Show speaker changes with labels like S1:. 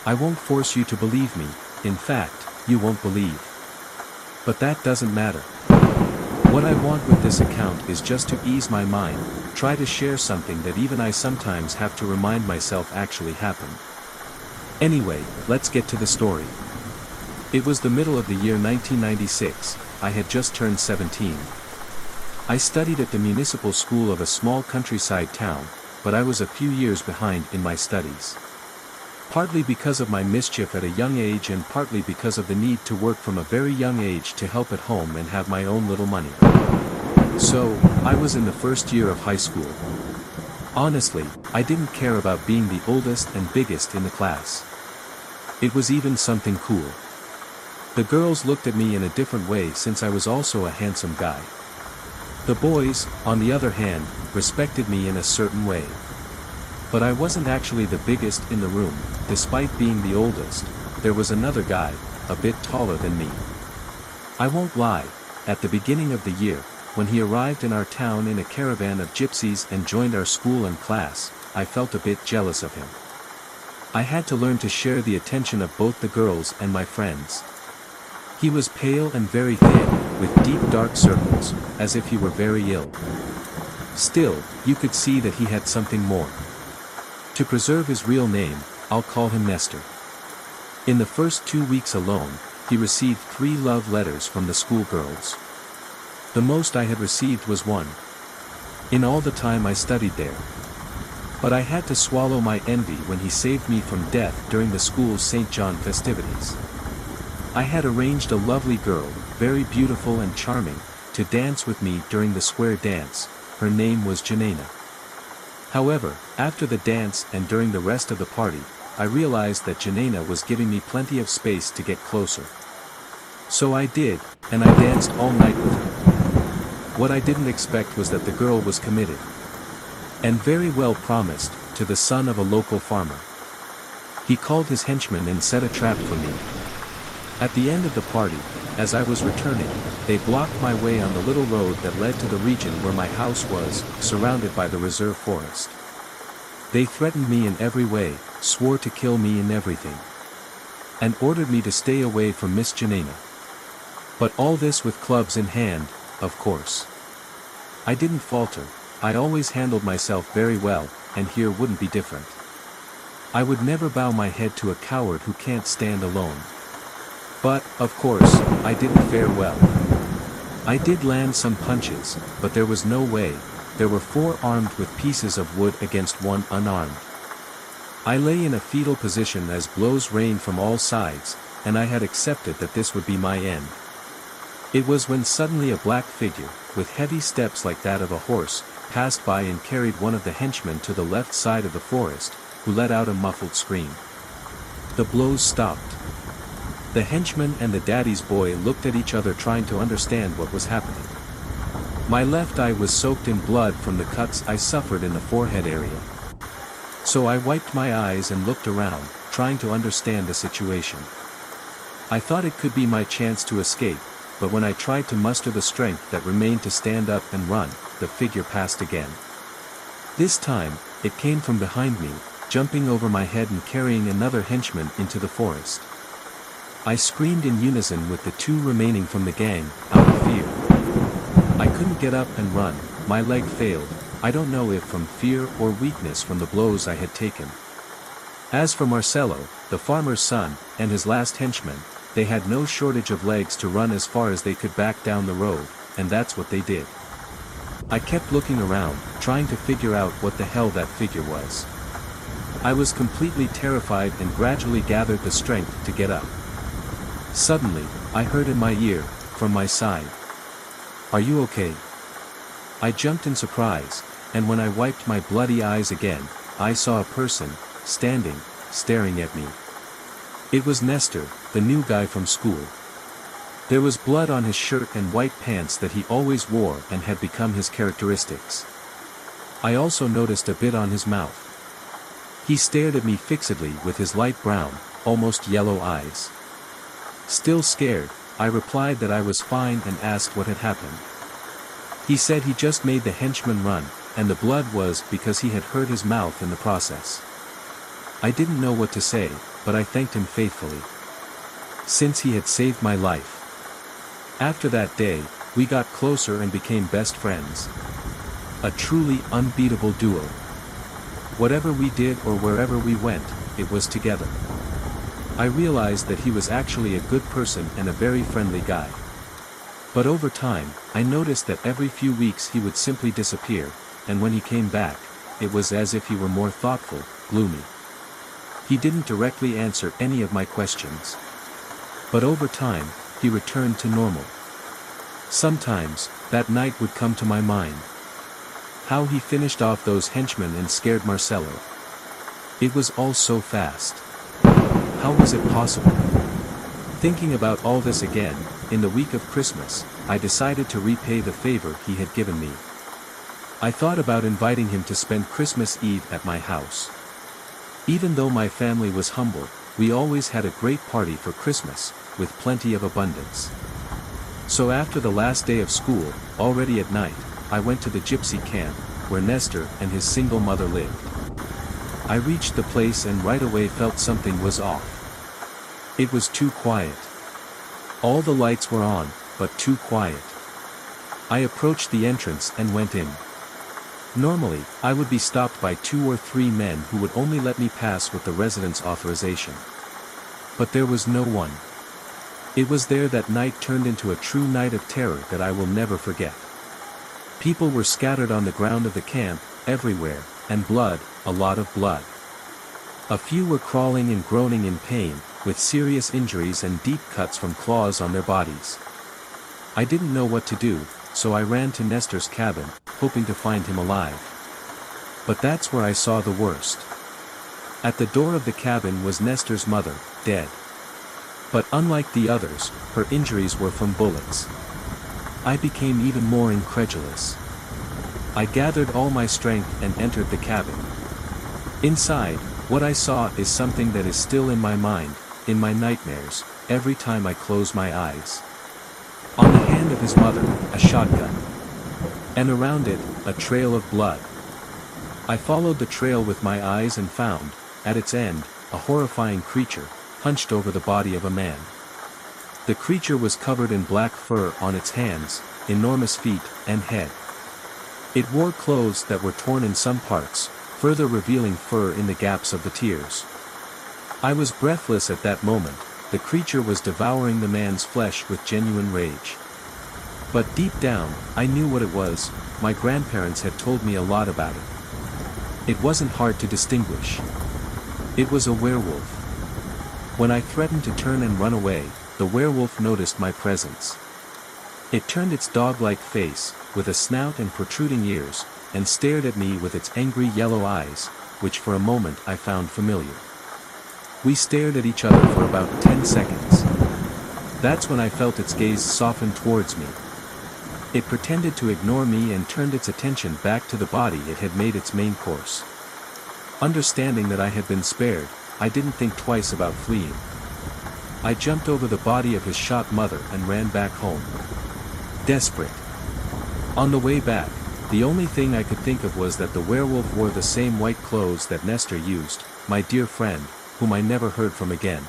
S1: I won't force you to believe me, in fact, you won't believe. But that doesn't matter. What I want with this account is just to ease my mind, try to share something that even I sometimes have to remind myself actually happened. Anyway, let's get to the story. It was the middle of the year 1996, I had just turned 17. I studied at the municipal school of a small countryside town, but I was a few years behind in my studies. Partly because of my mischief at a young age and partly because of the need to work from a very young age to help at home and have my own little money. So, I was in the first year of high school. Honestly, I didn't care about being the oldest and biggest in the class. It was even something cool. The girls looked at me in a different way since I was also a handsome guy. The boys, on the other hand, respected me in a certain way. But I wasn't actually the biggest in the room, despite being the oldest. There was another guy, a bit taller than me. I won't lie, at the beginning of the year, when he arrived in our town in a caravan of gypsies and joined our school and class, I felt a bit jealous of him. I had to learn to share the attention of both the girls and my friends. He was pale and very thin, with deep dark circles, as if he were very ill. Still, you could see that he had something more. To preserve his real name, I'll call him Nestor. In the first 2 weeks alone, he received 3 love letters from the schoolgirls. The most I had received was 1. In all the time I studied there. But I had to swallow my envy when he saved me from death during the school's St. John festivities. I had arranged a lovely girl, very beautiful and charming, to dance with me during the square dance. Her name was Janina. However, after the dance and during the rest of the party, I realized that Janina was giving me plenty of space to get closer. So I did, and I danced all night with her. What I didn't expect was that the girl was committed. And very well promised, to the son of a local farmer. He called his henchmen and set a trap for me. At the end of the party, as I was returning, they blocked my way on the little road that led to the region where my house was, surrounded by the reserve forest. They threatened me in every way, swore to kill me in everything. And ordered me to stay away from Miss Janina. But all this with clubs in hand, of course. I didn't falter, I always handled myself very well, and here wouldn't be different. I would never bow my head to a coward who can't stand alone. But, of course, I didn't fare well. I did land some punches, but there was no way. There were 4 armed with pieces of wood against 1 unarmed. I lay in a fetal position as blows rained from all sides, and I had accepted that this would be my end. It was when suddenly a black figure, with heavy steps like that of a horse, passed by and carried one of the henchmen to the left side of the forest, who let out a muffled scream. The blows stopped. The henchman and the daddy's boy looked at each other trying to understand what was happening. My left eye was soaked in blood from the cuts I suffered in the forehead area. So I wiped my eyes and looked around, trying to understand the situation. I thought it could be my chance to escape, but when I tried to muster the strength that remained to stand up and run, the figure passed again. This time, it came from behind me, jumping over my head and carrying another henchman into the forest. I screamed in unison with the 2 remaining from the gang, out of fear. I couldn't get up and run, my leg failed, I don't know if from fear or weakness from the blows I had taken. As for Marcello, the farmer's son, and his last henchman, they had no shortage of legs to run as far as they could back down the road, and that's what they did. I kept looking around, trying to figure out what the hell that figure was. I was completely terrified and gradually gathered the strength to get up. Suddenly, I heard in my ear, from my side. "Are you okay?" I jumped in surprise, and when I wiped my bloody eyes again, I saw a person, standing, staring at me. It was Nestor, the new guy from school. There was blood on his shirt and white pants that he always wore and had become his characteristics. I also noticed a bit on his mouth. He stared at me fixedly with his light brown, almost yellow eyes. Still scared, I replied that I was fine and asked what had happened. He said he just made the henchman run, and the blood was because he had hurt his mouth in the process. I didn't know what to say, but I thanked him faithfully, since he had saved my life. After that day, we got closer and became best friends. A truly unbeatable duo. Whatever we did or wherever we went, it was together. I realized that he was actually a good person and a very friendly guy. But over time, I noticed that every few weeks he would simply disappear, and when he came back, it was as if he were more thoughtful, gloomy. He didn't directly answer any of my questions. But over time, he returned to normal. Sometimes, that night would come to my mind. How he finished off those henchmen and scared Marcelo. It was all so fast. How was it possible? Thinking about all this again, in the week of Christmas, I decided to repay the favor he had given me. I thought about inviting him to spend Christmas Eve at my house. Even though my family was humble, we always had a great party for Christmas, with plenty of abundance. So after the last day of school, already at night, I went to the gypsy camp, where Nestor and his single mother lived. I reached the place and right away felt something was off. It was too quiet. All the lights were on, but too quiet. I approached the entrance and went in. Normally, I would be stopped by 2 or 3 men who would only let me pass with the residence authorization. But there was no one. It was there that night turned into a true night of terror that I will never forget. People were scattered on the ground of the camp, everywhere, and blood, a lot of blood. A few were crawling and groaning in pain, with serious injuries and deep cuts from claws on their bodies. I didn't know what to do, so I ran to Nestor's cabin, hoping to find him alive. But that's where I saw the worst. At the door of the cabin was Nestor's mother, dead. But unlike the others, her injuries were from bullets. I became even more incredulous. I gathered all my strength and entered the cabin. Inside, what I saw is something that is still in my mind, in my nightmares, every time I close my eyes. On the hand of his mother, a shotgun. And around it, a trail of blood. I followed the trail with my eyes and found, at its end, a horrifying creature, hunched over the body of a man. The creature was covered in black fur on its hands, enormous feet, and head. It wore clothes that were torn in some parts, further revealing fur in the gaps of the tears. I was breathless at that moment. The creature was devouring the man's flesh with genuine rage. But deep down, I knew what it was. My grandparents had told me a lot about it. It wasn't hard to distinguish. It was a werewolf. When I threatened to turn and run away, the werewolf noticed my presence. It turned its dog-like face, with a snout and protruding ears, and stared at me with its angry yellow eyes, which for a moment I found familiar. We stared at each other for about 10 seconds. That's when I felt its gaze soften towards me. It pretended to ignore me and turned its attention back to the body it had made its main course. Understanding that I had been spared, I didn't think twice about fleeing. I jumped over the body of his shot mother and ran back home. Desperate. On the way back, the only thing I could think of was that the werewolf wore the same white clothes that Nestor used, my dear friend, whom I never heard from again.